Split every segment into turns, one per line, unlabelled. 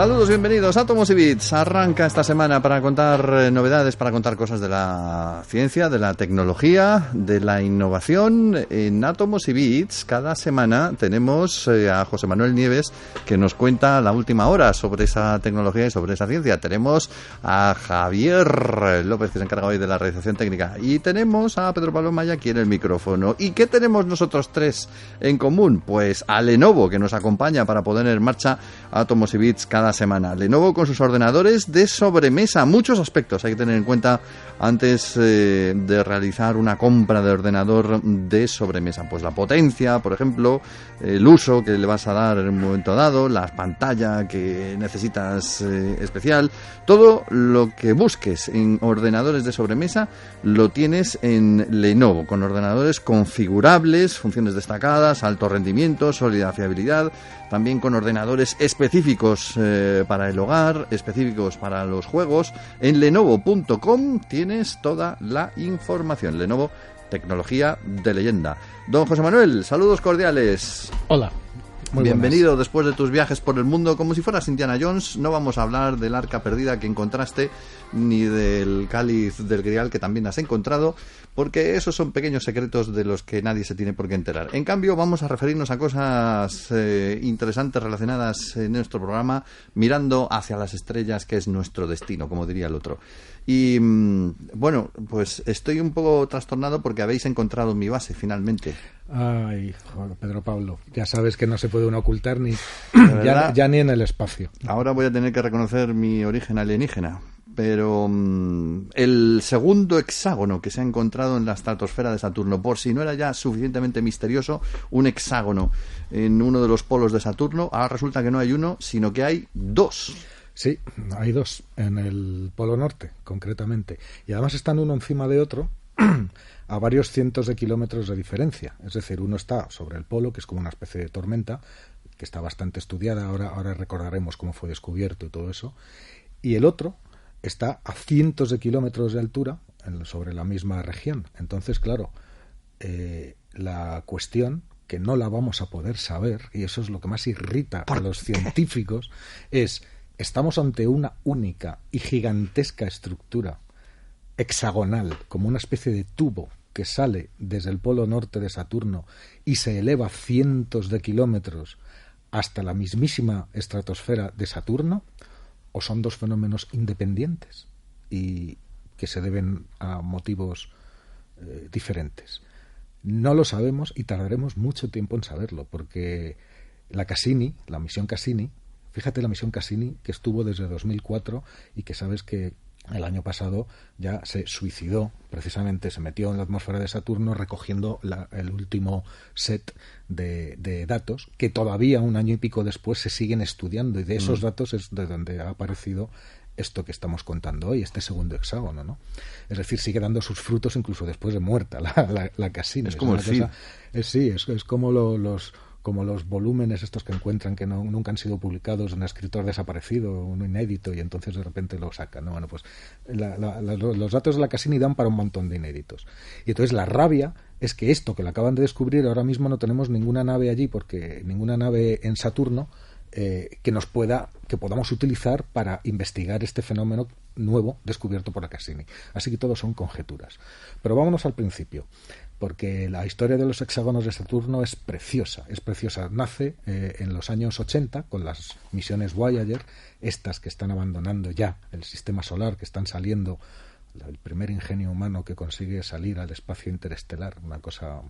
Saludos, bienvenidos a Átomos y Bits. Arranca esta semana para contar novedades, para contar cosas de la ciencia, de la tecnología, de la innovación. En Átomos y Bits cada semana tenemos a José Manuel Nieves, que nos cuenta la última hora sobre esa tecnología y sobre esa ciencia. Tenemos a Javier López, que se encarga hoy de la realización técnica, y tenemos a Pedro Pablo Maya aquí en el micrófono. ¿Y qué tenemos nosotros tres en común? Pues a Lenovo, que nos acompaña para poner en marcha Átomos y Bits cada semana. Lenovo con sus ordenadores de sobremesa. Muchos aspectos hay que tener en cuenta antes de realizar una compra de ordenador de sobremesa. Pues la potencia, por ejemplo, el uso que le vas a dar en un momento dado, la pantalla que necesitas especial. Todo lo que busques en ordenadores de sobremesa lo tienes en Lenovo, con ordenadores configurables, funciones destacadas, alto rendimiento, sólida fiabilidad, también con ordenadores específicos para el hogar, específicos para los juegos. En lenovo.com tienes toda la información. Lenovo, tecnología de leyenda. Don José Manuel, saludos cordiales.
Hola. Muy
Bienvenido
buenas.
Después de tus viajes por el mundo, como si fueras Indiana Jones. No vamos a hablar del arca perdida que encontraste, ni del cáliz del Grial que también has encontrado, porque esos son pequeños secretos de los que nadie se tiene por qué enterar. En cambio, vamos a referirnos a cosas interesantes relacionadas en nuestro programa, mirando hacia las estrellas, que es nuestro destino, como diría el otro. Y bueno, pues estoy un poco trastornado porque habéis encontrado mi base finalmente.
Ay, joder, Pedro Pablo, ya sabes que no se puede uno ocultar ni ya ni en el espacio.
Ahora voy a tener que reconocer mi origen alienígena. Pero el segundo hexágono que se ha encontrado en la estratosfera de Saturno, por si no era ya suficientemente misterioso, un hexágono en uno de los polos de Saturno, ahora resulta que no hay uno, sino que hay dos.
Sí, hay dos, en el Polo Norte, concretamente. Y además están uno encima de otro a varios cientos de kilómetros de diferencia. Es decir, uno está sobre el polo, que es como una especie de tormenta, que está bastante estudiada, ahora recordaremos cómo fue descubierto y todo eso. Y el otro está a cientos de kilómetros de altura sobre la misma región. Entonces, claro, la cuestión, que no la vamos a poder saber, y eso es lo que más irrita a los científicos, es: estamos ante una única y gigantesca estructura hexagonal, como una especie de tubo que sale desde el polo norte de Saturno y se eleva cientos de kilómetros hasta la mismísima estratosfera de Saturno, o son dos fenómenos independientes y que se deben a motivos diferentes. No lo sabemos y tardaremos mucho tiempo en saberlo, porque la Cassini, la misión Cassini, fíjate, la misión Cassini, que estuvo desde 2004 y que sabes que el año pasado ya se suicidó, precisamente se metió en la atmósfera de Saturno recogiendo el último set de datos que todavía un año y pico después se siguen estudiando, y de esos datos es de donde ha aparecido esto que estamos contando hoy, este segundo hexágono, ¿no? Es decir, sigue dando sus frutos incluso después de muerta la Cassini.
Es como el FID.
Sí, es como los volúmenes estos que encuentran que nunca han sido publicados, un escritor desaparecido, uno inédito, y entonces de repente lo sacan, ¿no? Bueno, pues los datos de la Cassini dan para un montón de inéditos. Y entonces la rabia es que esto que lo acaban de descubrir, ahora mismo no tenemos ninguna nave allí, porque ninguna nave en Saturno que podamos utilizar para investigar este fenómeno nuevo descubierto por la Cassini. Así que todo son conjeturas. Pero vámonos al principio, porque la historia de los hexágonos de Saturno es preciosa. Nace en los años 80 con las misiones Voyager, estas que están abandonando ya el sistema solar, que están saliendo, el primer ingenio humano que consigue salir al espacio interestelar, una cosa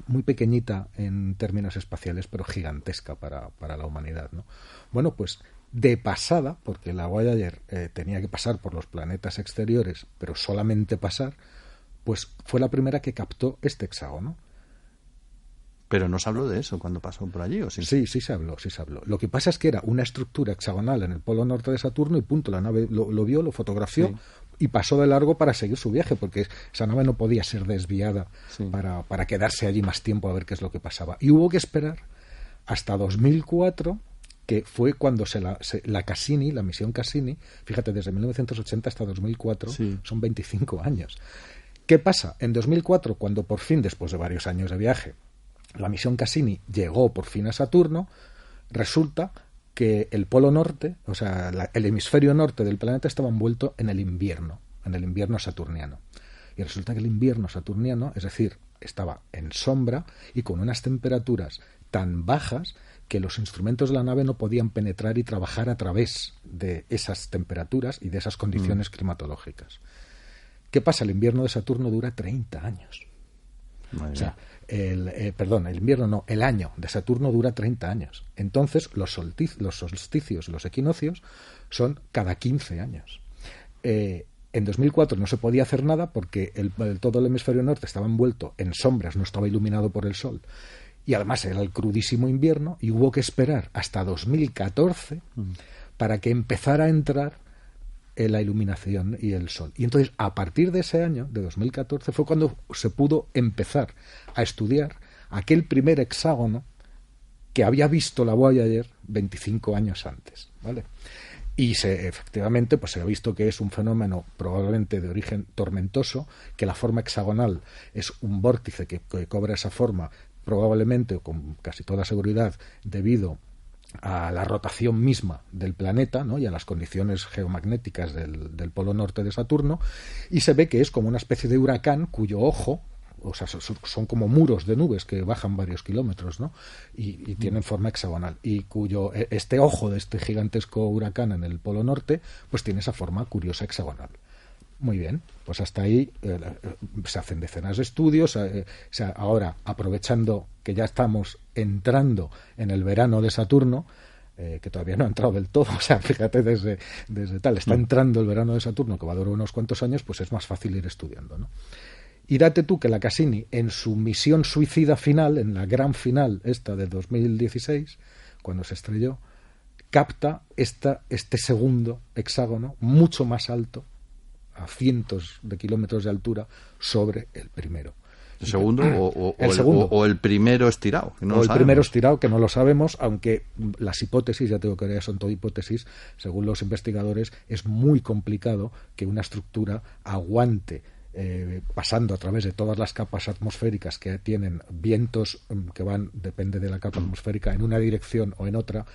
muy pequeñita en términos espaciales, pero gigantesca para la humanidad, ¿no? Bueno, pues de pasada, porque la Voyager tenía que pasar por los planetas exteriores, pero solamente pasar, pues fue la primera que captó este hexágono.
Pero no se habló de eso cuando pasó por allí, ¿o sí?
Sí se habló. Lo que pasa es que era una estructura hexagonal en el polo norte de Saturno y punto. La nave lo vio, lo fotografió, sí, y pasó de largo para seguir su viaje, porque esa nave no podía ser desviada, sí, para quedarse allí más tiempo a ver qué es lo que pasaba. Y hubo que esperar hasta 2004, que fue cuando la Cassini, la misión Cassini, fíjate, desde 1980 hasta 2004, sí, son 25 años. ¿Qué pasa? En 2004, cuando por fin, después de varios años de viaje, la misión Cassini llegó por fin a Saturno, resulta que el polo norte, o sea, el hemisferio norte del planeta estaba envuelto en el invierno saturniano. Y resulta que el invierno saturniano, es decir, estaba en sombra y con unas temperaturas tan bajas que los instrumentos de la nave no podían penetrar y trabajar a través de esas temperaturas y de esas condiciones climatológicas. ¿Qué pasa? El invierno de Saturno dura 30 años. O sea, el año de Saturno dura 30 años. Entonces, los solsticios y los equinoccios son cada 15 años. En 2004 no se podía hacer nada porque todo el hemisferio norte estaba envuelto en sombras, no estaba iluminado por el sol. Y además era el crudísimo invierno y hubo que esperar hasta 2014 para que empezara a entrar la iluminación y el sol. Y entonces, a partir de ese año, de 2014, fue cuando se pudo empezar a estudiar aquel primer hexágono que había visto la Voyager 25 años antes, ¿vale? Y efectivamente pues se ha visto que es un fenómeno probablemente de origen tormentoso, que la forma hexagonal es un vórtice que cobra esa forma probablemente, con casi toda seguridad, debido a la rotación misma del planeta, ¿no? Y a las condiciones geomagnéticas del polo norte de Saturno, y se ve que es como una especie de huracán cuyo ojo, o sea, son como muros de nubes que bajan varios kilómetros, ¿no? Y tienen forma hexagonal, y cuyo este ojo de este gigantesco huracán en el polo norte pues tiene esa forma curiosa hexagonal. Muy bien, pues hasta ahí se hacen decenas de estudios. O sea, ahora, aprovechando que ya estamos entrando en el verano de Saturno, que todavía no ha entrado del todo, o sea, fíjate, desde está entrando el verano de Saturno, que va a durar unos cuantos años, pues es más fácil ir estudiando, ¿no? Y date tú que la Cassini, en su misión suicida final, en la gran final esta de 2016, cuando se estrelló, capta este segundo hexágono mucho más alto, a cientos de kilómetros de altura, sobre el primero.
¿El segundo o el primero estirado? Que no
o
lo
el
sabemos.
Primero estirado, que no lo sabemos, aunque las hipótesis, ya tengo que ver, son todo hipótesis, según los investigadores, es muy complicado que una estructura aguante pasando a través de todas las capas atmosféricas que tienen vientos que van, depende de la capa atmosférica, en una dirección o en otra,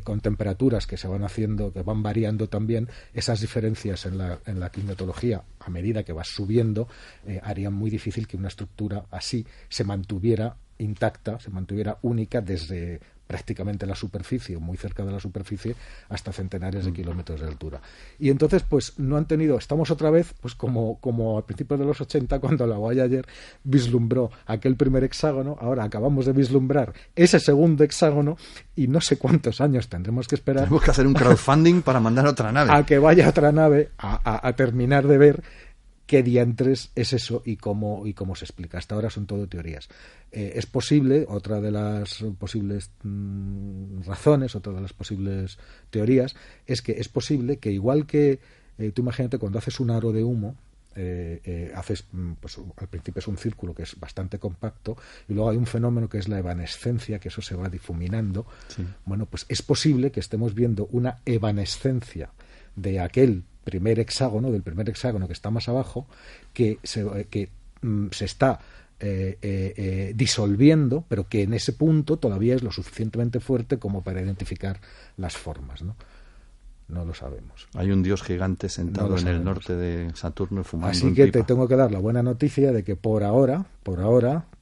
con temperaturas que se van haciendo, que van variando también. Esas diferencias en la climatología, a medida que vas subiendo, harían muy difícil que una estructura así se mantuviera intacta, se mantuviera única desde prácticamente la superficie, muy cerca de la superficie, hasta centenares de kilómetros de altura. Y entonces, pues no han tenido, estamos otra vez, pues como a principios de los 80, cuando la Voyager vislumbró aquel primer hexágono. Ahora acabamos de vislumbrar ese segundo hexágono y no sé cuántos años tendremos que esperar.
Tenemos que hacer un crowdfunding para mandar otra nave.
A que vaya otra nave a terminar de ver qué diantres es eso y cómo se explica. Hasta ahora son todo teorías. Es posible, otra de las posibles razones, otra de las posibles teorías, es que es posible que, igual que tú imagínate cuando haces un aro de humo, haces, pues al principio es un círculo que es bastante compacto y luego hay un fenómeno que es la evanescencia, que eso se va difuminando. Sí. Bueno, pues es posible que estemos viendo una evanescencia de aquel primer hexágono, del primer hexágono que está más abajo, que se está disolviendo, pero que en ese punto todavía es lo suficientemente fuerte como para identificar las formas, ¿no? No lo sabemos.
Hay un dios gigante sentado en el norte de Saturno fumando.
Así que te tengo que dar la buena noticia de que por ahora,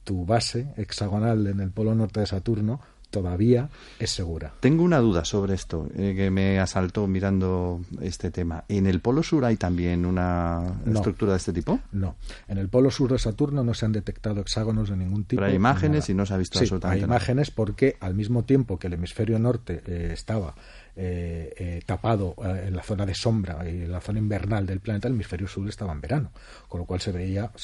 tu base hexagonal en el polo norte de Saturno todavía es segura.
Tengo una duda sobre esto, que me asaltó mirando este tema. ¿En el polo sur hay también una estructura de este tipo?
No. En el polo sur de Saturno no se han detectado hexágonos de ningún tipo.
Pero hay imágenes y no se ha visto absolutamente nada.
Hay imágenes porque al mismo tiempo que el hemisferio norte estaba tapado en la zona de sombra y en la zona invernal del planeta, el hemisferio sur estaba en verano, con lo cual se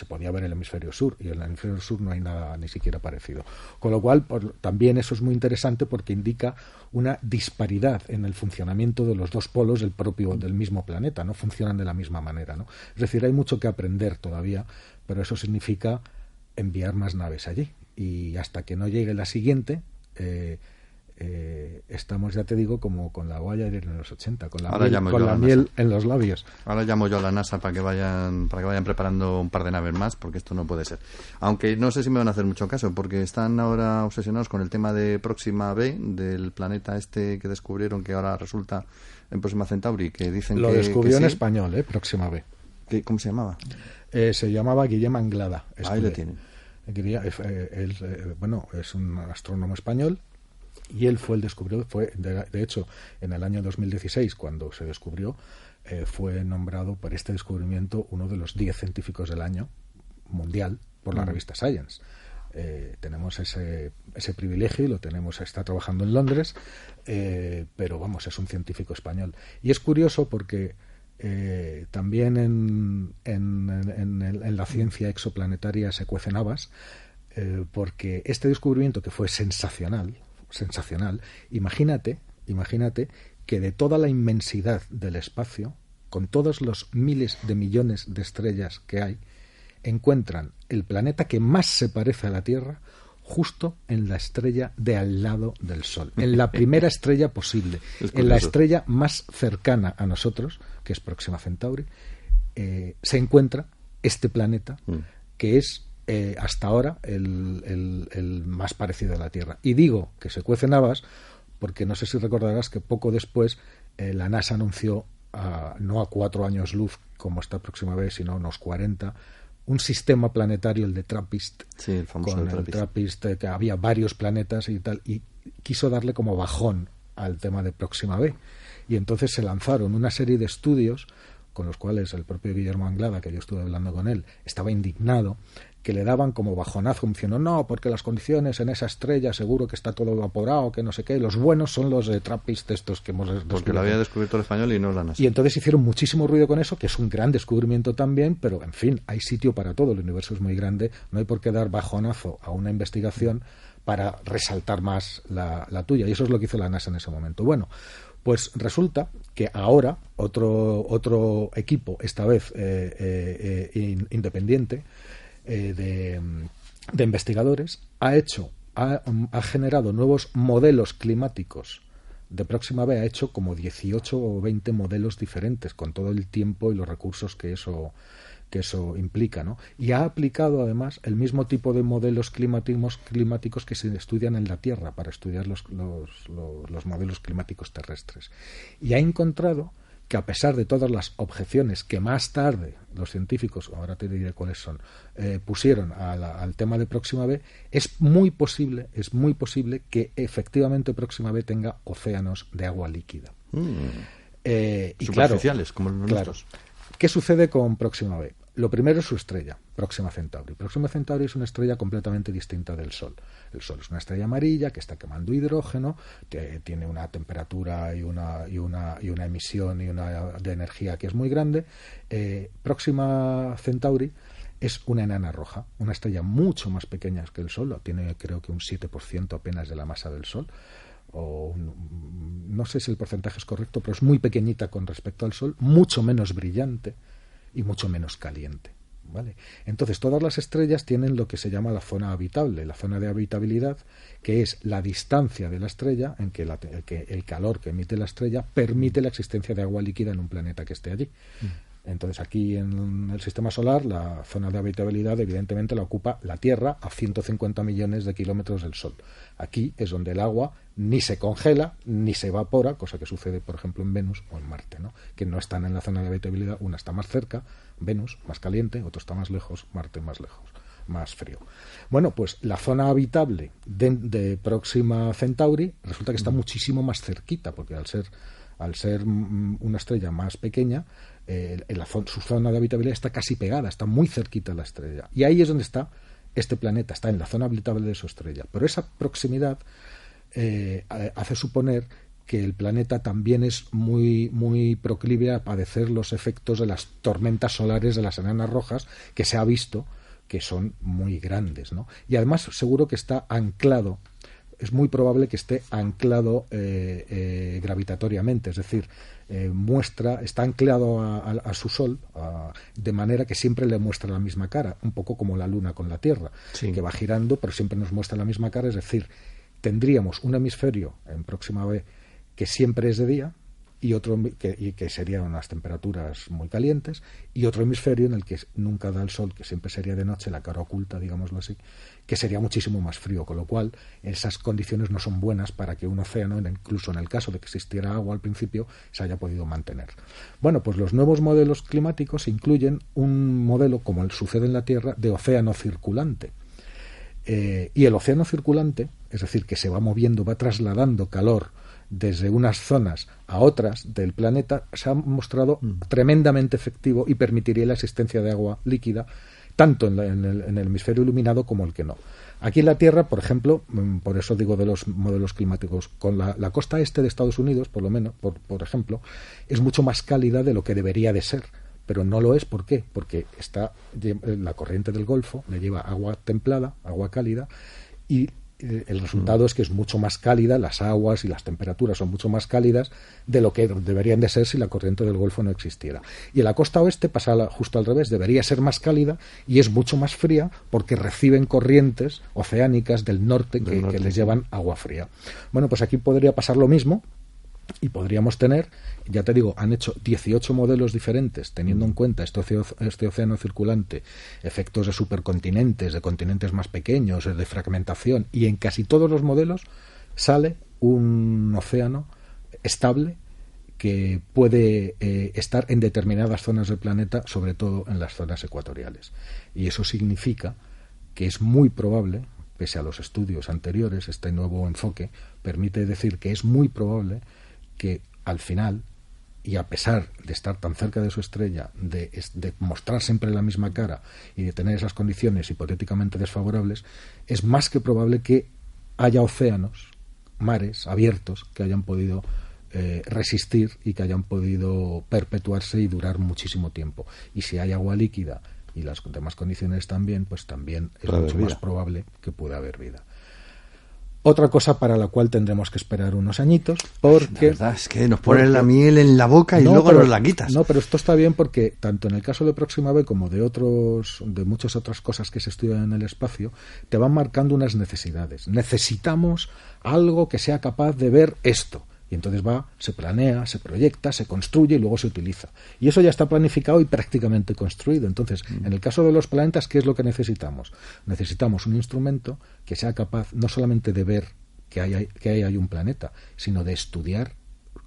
podía ver el hemisferio sur, y en el hemisferio sur no hay nada ni siquiera parecido, con lo cual también eso es muy interesante porque indica una disparidad en el funcionamiento de los dos polos del mismo planeta, no funcionan de la misma manera, ¿no? Es decir, hay mucho que aprender todavía, pero eso significa enviar más naves allí, y hasta que no llegue la siguiente estamos, ya te digo, como con la Voyager en los 80, con la
Ahora
miel en los labios.
Ahora llamo yo a la NASA para que vayan preparando un par de naves más, porque esto no puede ser. Aunque no sé si me van a hacer mucho caso, porque están ahora obsesionados con el tema de Próxima B, del planeta este que descubrieron, que ahora resulta en Próxima Centauri, que dicen
Lo
que
descubrió
sí.
en español, Próxima B.
¿Cómo se llamaba?
Se llamaba Guillem Anglada.
Ahí lo tienen.
Bueno, es un astrónomo español y él fue el descubridor. De hecho, en el año 2016, cuando se descubrió, fue nombrado por este descubrimiento uno de los 10 científicos del año mundial por la revista Science. Tenemos ese privilegio y lo tenemos. Está trabajando en Londres, pero vamos, es un científico español. Y es curioso porque también en la ciencia exoplanetaria se cuecen habas, porque este descubrimiento, que fue sensacional, imagínate que de toda la inmensidad del espacio, con todos los miles de millones de estrellas que hay, encuentran el planeta que más se parece a la Tierra justo en la estrella de al lado del Sol, en la primera estrella posible, en la estrella más cercana a nosotros, que es Próxima Centauri, se encuentra este planeta que es hasta ahora el más parecido a la Tierra. Y digo que se cuecen habas porque no sé si recordarás que poco después la NASA anunció, no a 4 años luz como esta Próxima vez, sino a unos 40, un sistema planetario, el de TRAPPIST,
sí, el famoso
con el TRAPPIST, que había varios planetas y tal, y quiso darle como bajón al tema de Próxima B. Y entonces se lanzaron una serie de estudios con los cuales el propio Guillermo Anglada, que yo estuve hablando con él, estaba indignado, que le daban como bajonazo, diciendo, no, porque las condiciones en esa estrella seguro que está todo evaporado, que no sé qué, los buenos son los de TRAPPIST estos que hemos descubierto.
Porque lo había descubierto el español y no la NASA.
Y entonces hicieron muchísimo ruido con eso, que es un gran descubrimiento también, pero en fin, hay sitio para todo, el universo es muy grande, no hay por qué dar bajonazo a una investigación para resaltar más la tuya, y eso es lo que hizo la NASA en ese momento. Bueno, pues resulta que ahora otro equipo, esta vez independiente, de investigadores, ha generado nuevos modelos climáticos de Próxima B, ha hecho como 18 o 20 modelos diferentes, con todo el tiempo y los recursos que eso implica, ¿no? Y ha aplicado además el mismo tipo de modelos climáticos que se estudian en la Tierra para estudiar los modelos climáticos terrestres. Y ha encontrado que, a pesar de todas las objeciones que más tarde los científicos, ahora te diré cuáles son, pusieron al tema de Próxima B, es muy posible que efectivamente Próxima B tenga océanos de agua líquida.
Y superficiales, como los nuestros.
¿Qué sucede con Próxima B? Lo primero es su estrella, Próxima Centauri. Próxima Centauri es una estrella completamente distinta del Sol. El Sol es una estrella amarilla que está quemando hidrógeno, tiene una temperatura y una emisión de energía que es muy grande. Próxima Centauri es una enana roja, una estrella mucho más pequeña que el Sol, tiene creo que un 7% apenas de la masa del Sol. No sé si el porcentaje es correcto, pero es muy pequeñita con respecto al Sol, mucho menos brillante y mucho menos caliente, ¿vale? Entonces todas las estrellas tienen lo que se llama la zona habitable, la zona de habitabilidad, que es la distancia de la estrella en que el calor que emite la estrella permite la existencia de agua líquida en un planeta que esté allí. Entonces aquí en el sistema solar la zona de habitabilidad evidentemente la ocupa la Tierra a 150 millones de kilómetros del Sol. Aquí es donde el agua ni se congela ni se evapora, cosa que sucede por ejemplo en Venus o en Marte, ¿no? Que no están en la zona de habitabilidad, una está más cerca, Venus más caliente, otro está más lejos, Marte más lejos, más frío. Bueno, pues la zona habitable de Próxima Centauri resulta que está muchísimo más cerquita, porque al ser una estrella más pequeña, su zona de habitabilidad está casi pegada, está muy cerquita a la estrella. Y ahí es donde está este planeta, está en la zona habitable de su estrella. Pero esa proximidad hace suponer que el planeta también es muy, muy proclive a padecer los efectos de las tormentas solares de las enanas rojas, que se ha visto que son muy grandes, ¿no? Y además seguro que está anclado, es muy probable que esté anclado gravitatoriamente, es decir, está anclado a su Sol, de manera que siempre le muestra la misma cara, un poco como la Luna con la Tierra, sí, que va girando, pero siempre nos muestra la misma cara, es decir, tendríamos un hemisferio en Próxima B que siempre es de día y otro que serían unas temperaturas muy calientes, y otro hemisferio en el que nunca da el sol, que siempre sería de noche, la cara oculta, digámoslo así, que sería muchísimo más frío, con lo cual esas condiciones no son buenas para que un océano, incluso en el caso de que existiera agua al principio, se haya podido mantener. Bueno, pues los nuevos modelos climáticos incluyen un modelo, como sucede en la Tierra, de océano circulante. Y el océano circulante, es decir, que se va moviendo, va trasladando calor desde unas zonas a otras del planeta, se ha mostrado tremendamente efectivo y permitiría la existencia de agua líquida tanto en el hemisferio iluminado como el que no. Aquí en la Tierra, por ejemplo, por eso digo de los modelos climáticos, con la costa este de Estados Unidos, por lo menos, por ejemplo, es mucho más cálida de lo que debería de ser. Pero no lo es, ¿por qué? Porque la corriente del Golfo le lleva agua templada, agua cálida, y el resultado es que es mucho más cálida, las aguas y las temperaturas son mucho más cálidas de lo que deberían de ser si la corriente del Golfo no existiera. Y en la costa oeste pasa justo al revés, debería ser más cálida y es mucho más fría porque reciben corrientes oceánicas del norte que les llevan agua fría. Bueno, pues aquí podría pasar lo mismo. Y podríamos tener, ya te digo, han hecho 18 modelos diferentes teniendo en cuenta este océano circulante, efectos de supercontinentes, de continentes más pequeños, de fragmentación, y en casi todos los modelos sale un océano estable que puede estar en determinadas zonas del planeta, sobre todo en las zonas ecuatoriales. Y eso significa que es muy probable, pese a los estudios anteriores, este nuevo enfoque permite decir que es muy probable que al final, y a pesar de estar tan cerca de su estrella, de mostrar siempre la misma cara y de tener esas condiciones hipotéticamente desfavorables, es más que probable que haya océanos, mares abiertos, que hayan podido resistir y que hayan podido perpetuarse y durar muchísimo tiempo. Y si hay agua líquida y las demás condiciones también, pues también es mucho más probable que pueda haber vida. Otra cosa para la cual tendremos que esperar unos añitos, porque...
La verdad es que nos ponen la miel en la boca y luego nos la quitas.
No, pero esto está bien porque tanto en el caso de Próxima B como de muchas otras cosas que se estudian en el espacio, te van marcando unas necesidades. Necesitamos algo que sea capaz de ver esto. Y entonces se planea, se proyecta, se construye y luego se utiliza. Y eso ya está planificado y prácticamente construido. Entonces, en el caso de los planetas, ¿qué es lo que necesitamos? Necesitamos un instrumento que sea capaz no solamente de ver que hay un planeta, sino de estudiar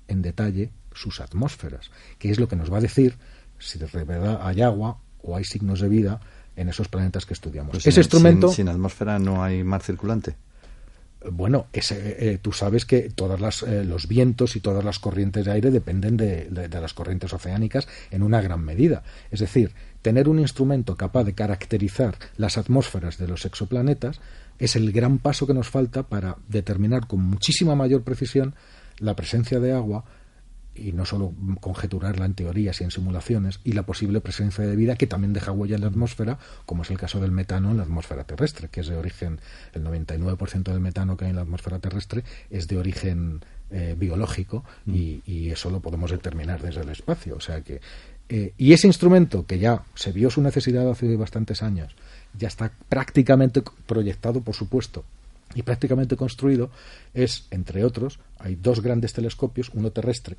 en detalle sus atmósferas, que es lo que nos va a decir si de verdad hay agua o hay signos de vida en esos planetas que estudiamos.
Pues
ese instrumento...
Sin atmósfera no hay mar circulante.
Bueno, tú sabes que los vientos y todas las corrientes de aire dependen de las corrientes oceánicas en una gran medida. Es decir, tener un instrumento capaz de caracterizar las atmósferas de los exoplanetas es el gran paso que nos falta para determinar con muchísima mayor precisión la presencia de agua, y no solo conjeturarla en teorías y en simulaciones, y la posible presencia de vida que también deja huella en la atmósfera, como es el caso del metano en la atmósfera terrestre, que es de origen, el 99% del metano que hay en la atmósfera terrestre es de origen biológico, y eso lo podemos determinar desde el espacio. O sea que y ese instrumento, que ya se vio su necesidad hace bastantes años, ya está prácticamente proyectado, por supuesto, y prácticamente construido, entre otros, hay dos grandes telescopios, uno terrestre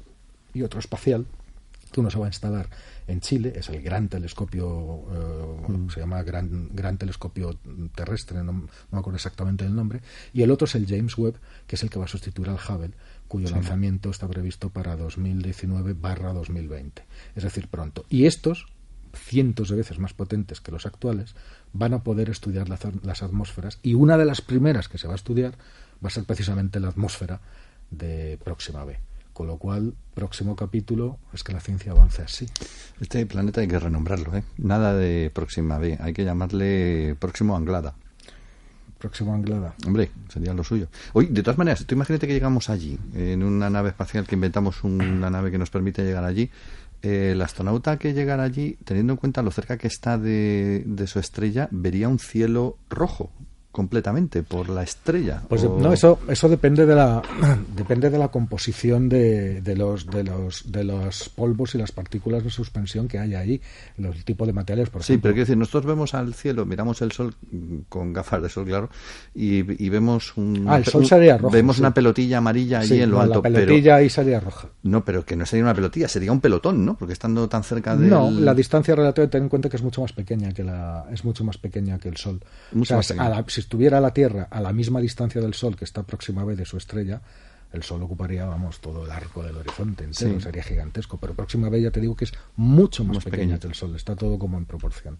y otro espacial, que uno se va a instalar en Chile, es el gran telescopio, se llama gran telescopio terrestre, no me acuerdo exactamente el nombre, y el otro es el James Webb, que es el que va a sustituir al Hubble, cuyo lanzamiento está previsto para 2019/2020, es decir, pronto. Y estos, cientos de veces más potentes que los actuales, van a poder estudiar las atmósferas, y una de las primeras que se va a estudiar va a ser precisamente la atmósfera de Próxima B. Con lo cual, próximo capítulo es que la ciencia avance así.
Este planeta hay que renombrarlo, ¿eh? Nada de Próxima B, hay que llamarle Próximo Anglada.
Próximo Anglada.
Hombre, sería lo suyo. Oye, de todas maneras, tú imagínate que llegamos allí, en una nave espacial, que inventamos una nave que nos permite llegar allí. El astronauta que llegara allí, teniendo en cuenta lo cerca que está de su estrella, vería un cielo rojo. completamente por la estrella.
Pues no, eso depende de la composición de los polvos y las partículas de suspensión que hay ahí, los tipos de materiales, por ejemplo.
Sí, pero quiero decir, nosotros vemos al cielo, miramos el sol con gafas de sol, claro, y vemos
el sol sería rojo.
Vemos una pelotilla amarilla allí en lo alto.
La pelotilla ahí sería roja.
No, pero que no sería una pelotilla, sería un pelotón, ¿no? Porque estando tan cerca de...
No, la distancia relativa, ten en cuenta que es mucho más pequeña que el sol.
Mucho más pequeña.
Si estuviera la Tierra a la misma distancia del Sol, que está próxima vez de su estrella, el Sol ocuparía, todo el arco del horizonte entero, sería gigantesco, pero próxima vez ya te digo que es mucho más pequeña que el Sol, está todo como en proporción.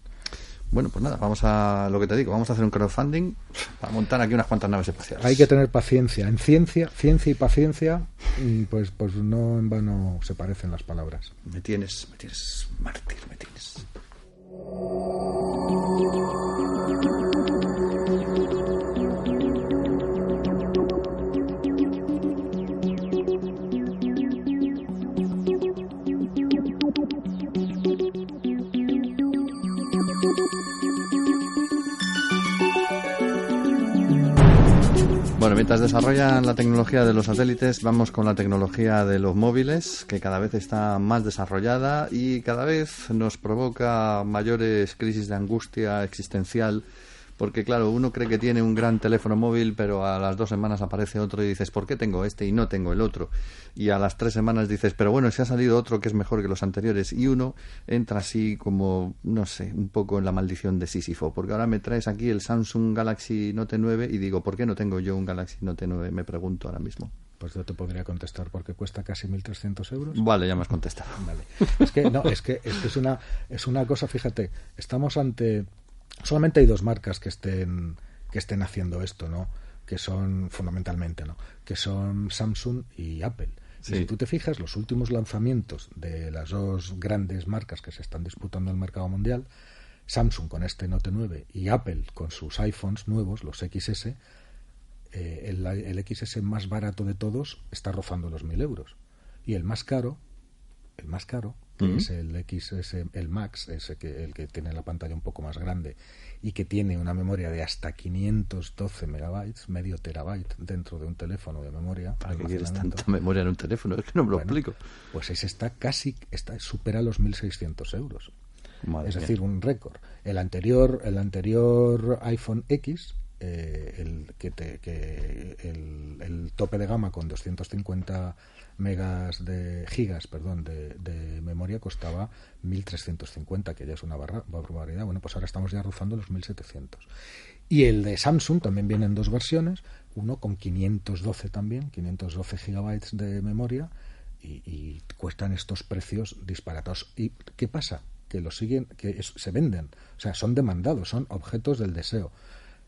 Bueno, pues nada, vamos a lo que te digo, vamos a hacer un crowdfunding para montar aquí unas cuantas naves espaciales.
Hay que tener paciencia, en ciencia y paciencia, pues no en vano se parecen las palabras.
Me tienes mártir, me tienes. Bueno, mientras desarrollan la tecnología de los satélites, vamos con la tecnología de los móviles, que cada vez está más desarrollada y cada vez nos provoca mayores crisis de angustia existencial, porque claro, uno cree que tiene un gran teléfono móvil, pero a las 2 semanas aparece otro y dices, ¿por qué tengo este y no tengo el otro? Y a las 3 semanas dices, pero bueno, si ha salido otro que es mejor que los anteriores, y uno entra así como, no sé, un poco en la maldición de Sísifo, porque ahora me traes aquí el Samsung Galaxy Note 9 y digo, ¿por qué no tengo yo un Galaxy Note 9? Me pregunto ahora mismo.
Pues yo te podría contestar, porque cuesta casi 1.300 euros.
Vale, ya me has contestado.
Vale. Es una cosa, fíjate, estamos ante... Solamente hay 2 marcas que estén haciendo esto, ¿no? Que son fundamentalmente, ¿no? Que son Samsung y Apple. Sí. Y si tú te fijas, los últimos lanzamientos de las 2 grandes marcas que se están disputando el mercado mundial, Samsung con este Note 9 y Apple con sus iPhones nuevos, los XS, el XS más barato de todos está rozando los 1.000 euros. Y el más caro, que es el XS, el Max, el que tiene la pantalla un poco más grande y que tiene una memoria de hasta 512 megabytes, medio terabyte dentro de un teléfono de memoria.
¿Para qué quieres tanta memoria en un teléfono? Es que no me lo explico.
Pues ese supera los 1.600 euros.
Madre
es
mía.
Decir, un récord. El anterior iPhone X, el tope de gama con 250 gigas de memoria costaba 1.350, que ya es una barbaridad. Bueno, pues ahora estamos ya rozando los 1.700. Y el de Samsung también viene en 2 versiones, uno con 512 gigabytes de memoria y cuestan estos precios disparatados. ¿Y qué pasa? Que se venden, o sea, son demandados, son objetos del deseo.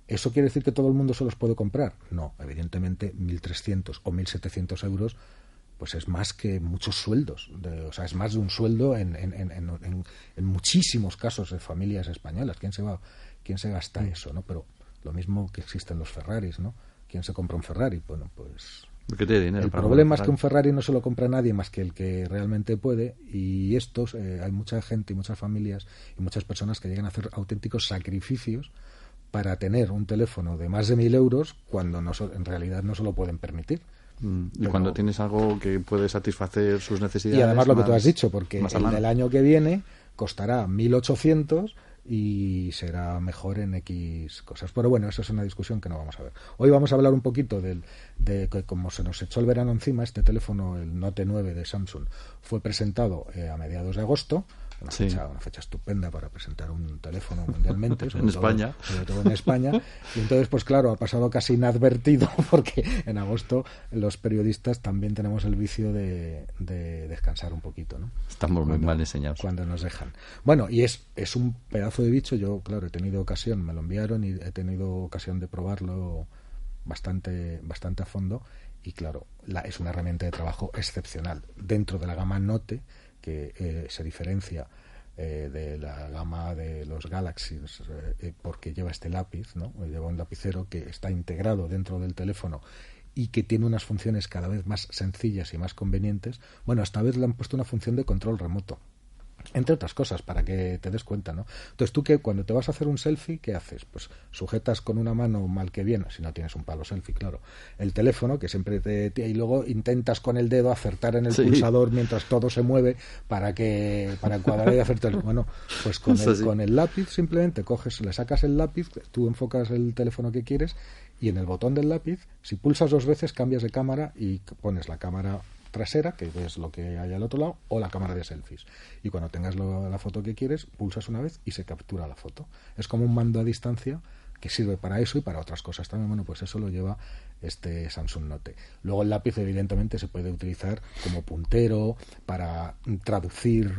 ¿Eso quiere decir que todo el mundo se los puede comprar? No, evidentemente 1.300 o 1.700 euros pues es más que muchos sueldos, es más de un sueldo en muchísimos casos de familias españolas. ¿Quién se gasta eso, no? Pero lo mismo que existen los Ferraris, ¿no? ¿Quién se compra un Ferrari? Bueno, pues
porque tiene dinero.
El problema es que un Ferrari no se lo compra nadie más que el que realmente puede, y hay mucha gente y muchas familias y muchas personas que llegan a hacer auténticos sacrificios para tener un teléfono de más de 1.000 euros cuando en realidad no se lo pueden permitir.
Y cuando tienes algo que puede satisfacer sus necesidades.
Y además lo que tú has dicho, porque el del año que viene costará 1.800 y será mejor en X cosas. Pero bueno, eso es una discusión que no vamos a ver. Hoy vamos a hablar un poquito de que, como se nos echó el verano encima, este teléfono, el Note 9 de Samsung, fue presentado a mediados de agosto. Una fecha estupenda para presentar un teléfono mundialmente, sobre todo en España. Y entonces, pues claro, ha pasado casi inadvertido, porque en agosto los periodistas también tenemos el vicio de descansar un poquito, ¿no?
Estamos muy mal enseñados.
Cuando nos dejan. Bueno, y es un pedazo de bicho. Yo, claro, he tenido ocasión, me lo enviaron y he tenido ocasión de probarlo bastante a fondo. Y claro, es una herramienta de trabajo excepcional. Dentro de la gama Note, que se diferencia de la gama de los Galaxies porque lleva este lápiz, ¿no? Lleva un lapicero que está integrado dentro del teléfono y que tiene unas funciones cada vez más sencillas y más convenientes. Bueno, esta vez le han puesto una función de control remoto, Entre otras cosas, para que te des cuenta, ¿no? Entonces, tú que cuando te vas a hacer un selfie, ¿qué haces? Pues sujetas con una mano, mal que bien, si no tienes un palo selfie, claro, el teléfono, que siempre y luego intentas con el dedo acertar en el pulsador mientras todo se mueve para encuadrar y hacerte bueno, pues con el lápiz simplemente coges, le sacas el lápiz, tú enfocas el teléfono que quieres y en el botón del lápiz, si pulsas 2 veces, cambias de cámara y pones la cámara trasera, que ves lo que hay al otro lado, o la cámara de selfies. Y cuando tengas la foto que quieres, pulsas una vez y se captura la foto. Es como un mando a distancia que sirve para eso y para otras cosas también. Bueno, pues eso lo lleva este Samsung Note. Luego el lápiz evidentemente se puede utilizar como puntero para traducir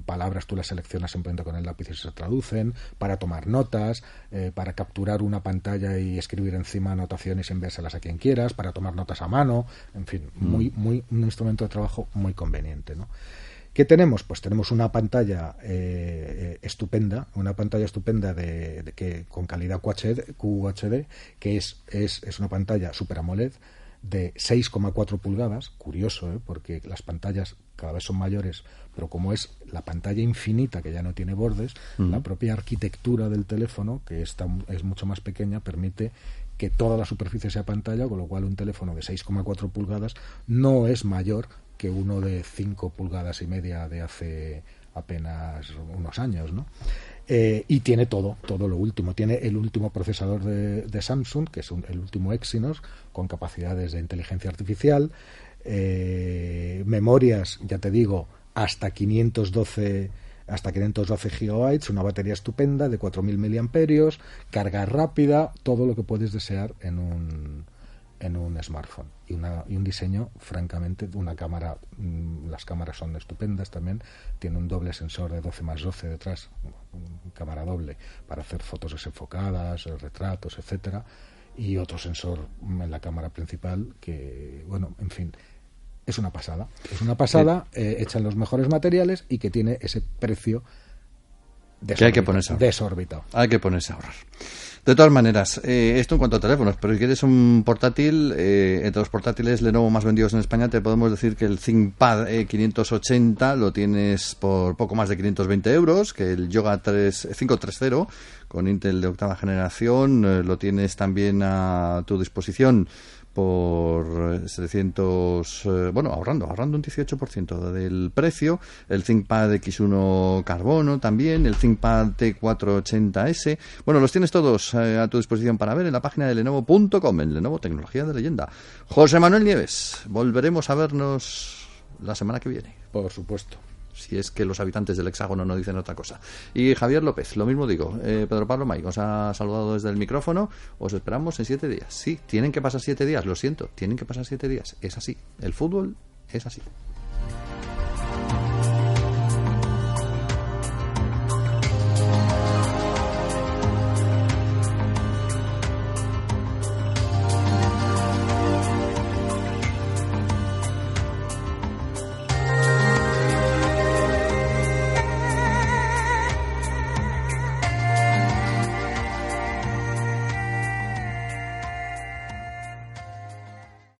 palabras, tú las seleccionas simplemente con el lápiz y se traducen, para tomar notas, para capturar una pantalla y escribir encima anotaciones y enviárselas a quien quieras, para tomar notas a mano, en fin, un instrumento de trabajo muy conveniente, ¿no? ¿Qué tenemos? Pues tenemos una pantalla estupenda, que con calidad QHD, que es una pantalla Super AMOLED de 6,4 pulgadas, curioso, porque las pantallas cada vez son mayores, pero como es la pantalla infinita que ya no tiene bordes, la propia arquitectura del teléfono, que es mucho más pequeña, permite que toda la superficie sea pantalla, con lo cual un teléfono de 6,4 pulgadas no es mayor que uno de 5 pulgadas y media de hace apenas unos años, ¿no? Y tiene todo lo último. Tiene el último procesador de Samsung, que es el último Exynos, con capacidades de inteligencia artificial, memorias, ya te digo, hasta 512 GB, una batería estupenda de 4.000 miliamperios, carga rápida, todo lo que puedes desear en un smartphone y un diseño, francamente, una cámara, las cámaras son estupendas también, tiene un doble sensor de 12+12 detrás, cámara doble para hacer fotos desenfocadas, retratos, etcétera, y otro sensor en la cámara principal que, bueno, en fin, es una pasada hecha en los mejores materiales y que tiene ese precio desorbitado.
Hay que ponerse a ahorrar. De todas maneras, esto en cuanto a teléfonos, pero si quieres un portátil, entre los portátiles Lenovo más vendidos en España, te podemos decir que el ThinkPad 580 lo tienes por poco más de 520 euros, que el Yoga 530 con Intel de 8ª generación lo tienes también a tu disposición por 700, ahorrando un 18% del precio. El ThinkPad X1 Carbono también, el ThinkPad T480S. Bueno, los tienes todos a tu disposición para ver en la página de Lenovo.com, en Lenovo Tecnología de Leyenda. José Manuel Nieves, volveremos a vernos la semana que viene.
Por supuesto.
Si es que los habitantes del hexágono no dicen otra cosa. Y Javier López, lo mismo digo. Pedro Pablo May os ha saludado desde el micrófono. Os esperamos en 7 días. Sí, tienen que pasar 7 días, lo siento. Tienen que pasar 7 días. Es así. El fútbol es así.